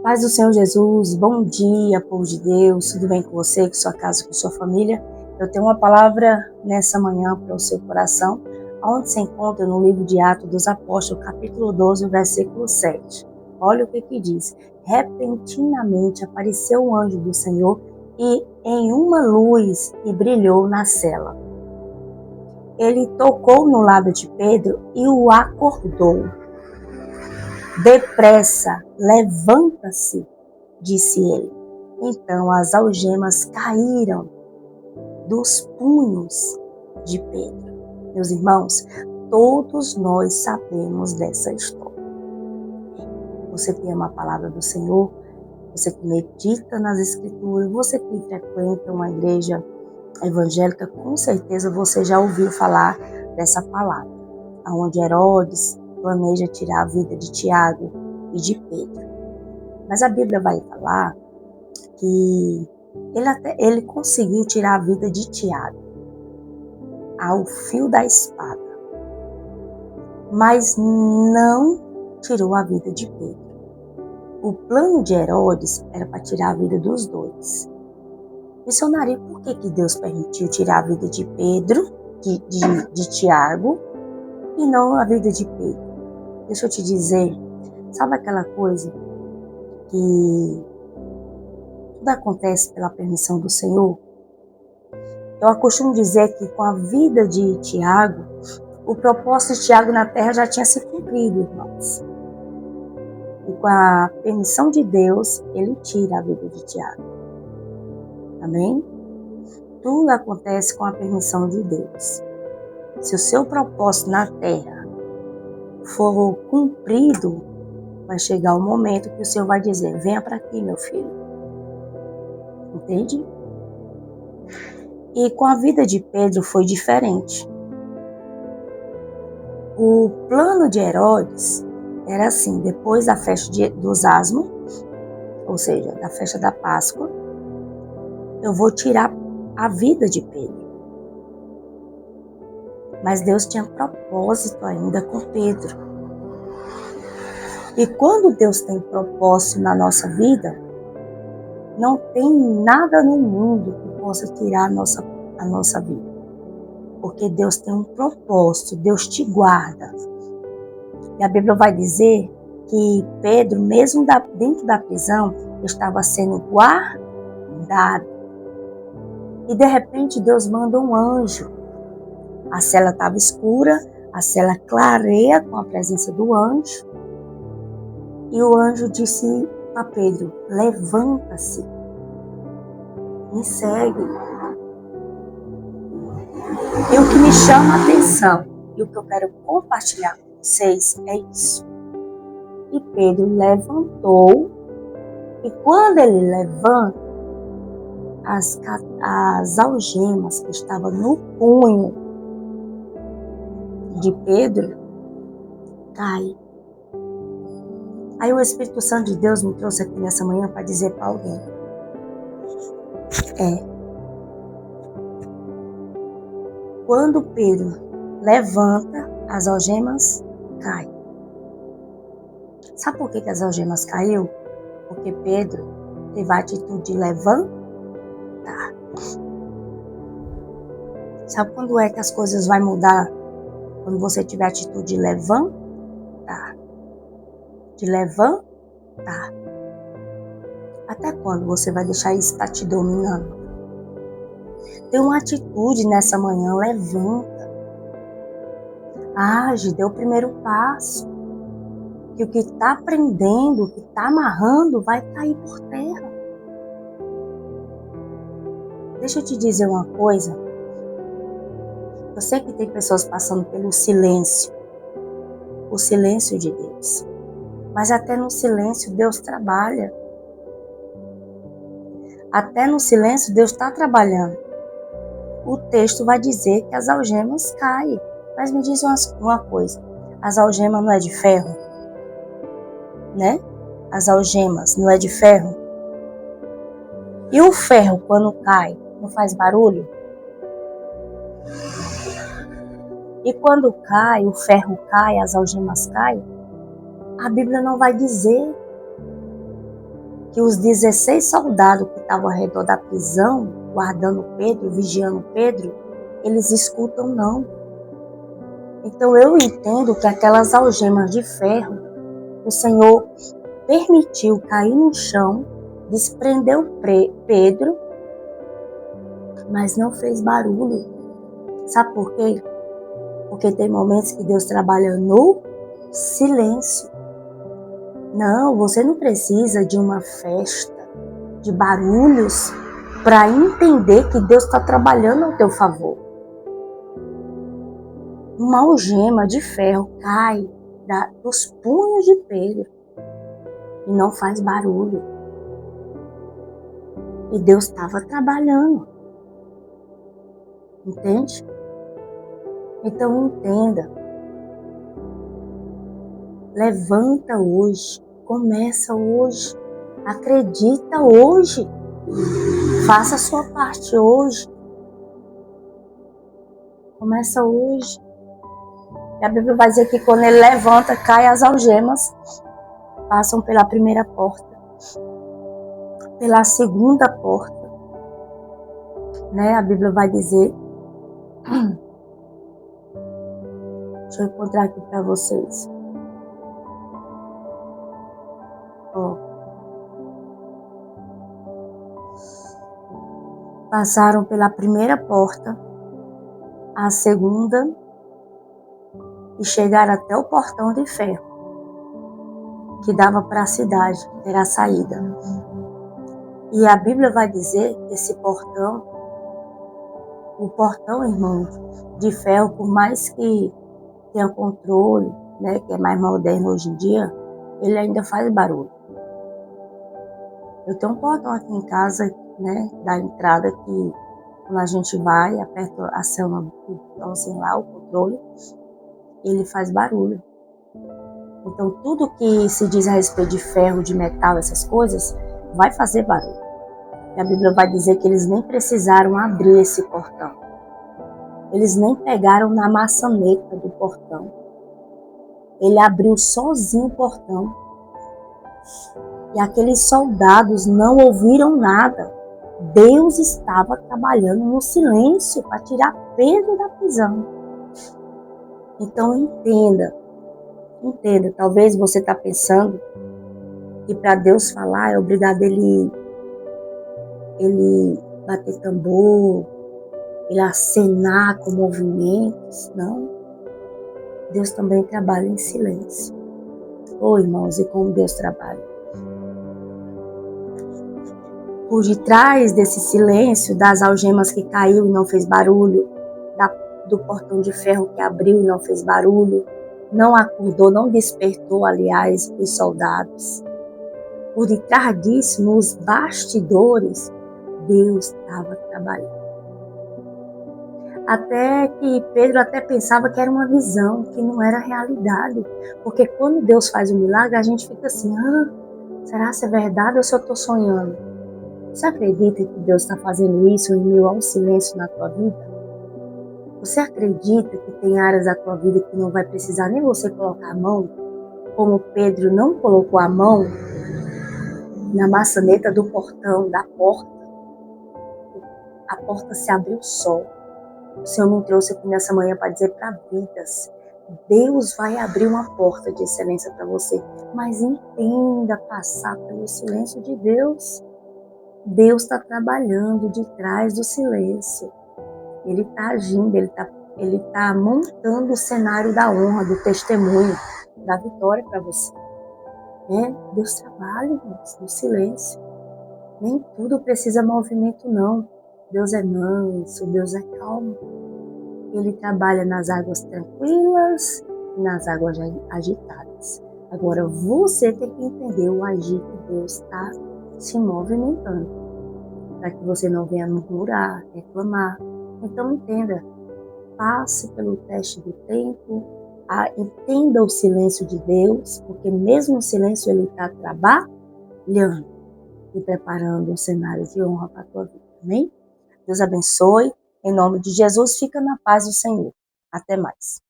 Paz do Senhor Jesus, bom dia, povo de Deus, tudo bem com você, com sua casa, com sua família? Eu tenho uma palavra nessa manhã para o seu coração, onde se encontra no livro de Atos dos Apóstolos, capítulo 12, versículo 7. Olha o que diz: repentinamente apareceu um anjo do Senhor e em uma luz e brilhou na cela. Ele tocou no lado de Pedro e o acordou. Depressa, levanta-se, disse ele. Então as algemas caíram dos punhos de Pedro. Meus irmãos, todos nós sabemos dessa história. Você que ama a palavra do Senhor, você que medita nas Escrituras, você que frequenta uma igreja evangélica, com certeza você já ouviu falar dessa palavra, onde Herodes planeja tirar a vida de Tiago e de Pedro. Mas a Bíblia vai falar que ele conseguiu tirar a vida de Tiago ao fio da espada, mas não tirou a vida de Pedro. O plano de Herodes era para tirar a vida dos dois. Missionário, por que Deus permitiu tirar a vida de Pedro, de Tiago, e não a vida de Pedro? Deixa eu te dizer, sabe aquela coisa que tudo acontece pela permissão do Senhor? Eu costumo dizer que com a vida de Tiago, o propósito de Tiago na terra já tinha se cumprido, irmãos. E com a permissão de Deus, ele tira a vida de Tiago. Amém? Tudo acontece com a permissão de Deus. Se o seu propósito na terra for cumprido, vai chegar o momento que o Senhor vai dizer: venha para aqui, meu filho. Entende? E com a vida de Pedro foi diferente. O plano de Herodes era assim: depois da festa dos Asmos, ou seja, da festa da Páscoa, eu vou tirar a vida de Pedro. Mas Deus tinha propósito ainda com Pedro. E quando Deus tem propósito na nossa vida, não tem nada no mundo que possa tirar a nossa vida. Porque Deus tem um propósito, Deus te guarda. E a Bíblia vai dizer que Pedro, mesmo dentro da prisão, estava sendo guardado. E de repente Deus manda um anjo. A cela estava escura, a cela clareia com a presença do anjo. E o anjo disse a Pedro: levanta-se, me segue. E o que me chama a atenção, e o que eu quero compartilhar com vocês é isso. E Pedro levantou, e quando ele levanta, as algemas que estavam no punho de Pedro caem. Aí o Espírito Santo de Deus me trouxe aqui nessa manhã para dizer para alguém: quando Pedro levanta, as algemas caem. Sabe por que as algemas caiu? Porque Pedro teve a atitude de levantar. Sabe quando é que as coisas vão mudar? Quando você tiver a atitude de levantar. De levantar. Até quando você vai deixar isso estar te dominando? Tem uma atitude nessa manhã, levanta. Age, dê o primeiro passo. Que o que está prendendo, o que está amarrando, vai cair por terra. Deixa eu te dizer uma coisa. Eu sei que tem pessoas passando pelo silêncio. O silêncio de Deus. Mas até no silêncio Deus trabalha. Até no silêncio Deus está trabalhando. O texto vai dizer que as algemas caem. Mas me diz uma coisa. As algemas não é de ferro? Né? As algemas não é de ferro? E o ferro, quando cai, não faz barulho? E quando cai, o ferro cai, as algemas caem, a Bíblia não vai dizer que os 16 soldados que estavam ao redor da prisão, guardando Pedro, vigiando Pedro, eles escutam não. Então eu entendo que aquelas algemas de ferro, o Senhor permitiu cair no chão, desprendeu Pedro, mas não fez barulho. Sabe por quê? Porque tem momentos que Deus trabalha no silêncio. Não, você não precisa de uma festa, de barulhos, para entender que Deus está trabalhando ao teu favor. Uma algema de ferro cai dos punhos de Pedro e não faz barulho. E Deus estava trabalhando. Entende? Então entenda. Levanta hoje. Começa hoje. Acredita hoje. Faça a sua parte hoje. Começa hoje. E a Bíblia vai dizer que quando ele levanta, cai as algemas, passam pela primeira porta, pela segunda porta, né? A Bíblia vai dizer, deixa eu encontrar aqui para vocês. Ó. Passaram pela primeira porta, a segunda, e chegaram até o portão de ferro, que dava para a cidade, era a saída. E a Bíblia vai dizer que esse portão, o portão, irmão, de ferro, por mais que tenha controle, né, que é mais moderno hoje em dia, ele ainda faz barulho. Eu tenho um portão aqui em casa, né, da entrada, que quando a gente vai, aperta a célula do botãozinho lá, o controle, ele faz barulho. Então, tudo que se diz a respeito de ferro, de metal, essas coisas, vai fazer barulho. E a Bíblia vai dizer que eles nem precisaram abrir esse portão. Eles nem pegaram na maçaneta do portão. Ele abriu sozinho o portão. E aqueles soldados não ouviram nada. Deus estava trabalhando no silêncio para tirar Pedro da prisão. Então entenda. Talvez você está pensando que para Deus falar é obrigado ele bater tambor, ele acenar com movimentos. Não. Deus também trabalha em silêncio. Irmãos, e como Deus trabalha. Por detrás desse silêncio, das algemas que caiu e não fez barulho, do portão de ferro que abriu e não fez barulho, não acordou, não despertou, aliás, os soldados. Por detrás disso, nos bastidores, Deus estava trabalhando. Até que Pedro até pensava que era uma visão, que não era realidade. Porque quando Deus faz um milagre, a gente fica assim, será que é verdade ou se eu estou sonhando? Você acredita que Deus está fazendo isso em meio ao silêncio na tua vida? Você acredita que tem áreas da tua vida que não vai precisar nem você colocar a mão? Como Pedro não colocou a mão na maçaneta do portão, da porta. A porta se abriu só. O Senhor me trouxe aqui nessa manhã para dizer para vidas. Deus vai abrir uma porta de excelência para você. Mas entenda passar pelo silêncio de Deus. Deus está trabalhando de trás do silêncio. Ele está agindo, ele tá montando o cenário da honra, do testemunho, da vitória para você. Deus trabalha, irmãos, no silêncio. Nem tudo precisa movimento, não. Deus é manso, Deus é calmo. Ele trabalha nas águas tranquilas e nas águas agitadas. Agora, você tem que entender o agir que Deus está se movimentando, para que você não venha murmurar, reclamar. Então, entenda, passe pelo teste do tempo, entenda o silêncio de Deus, porque mesmo no silêncio Ele está trabalhando e preparando um cenário de honra para a tua vida. Amém? Deus abençoe. Em nome de Jesus, fica na paz do Senhor. Até mais.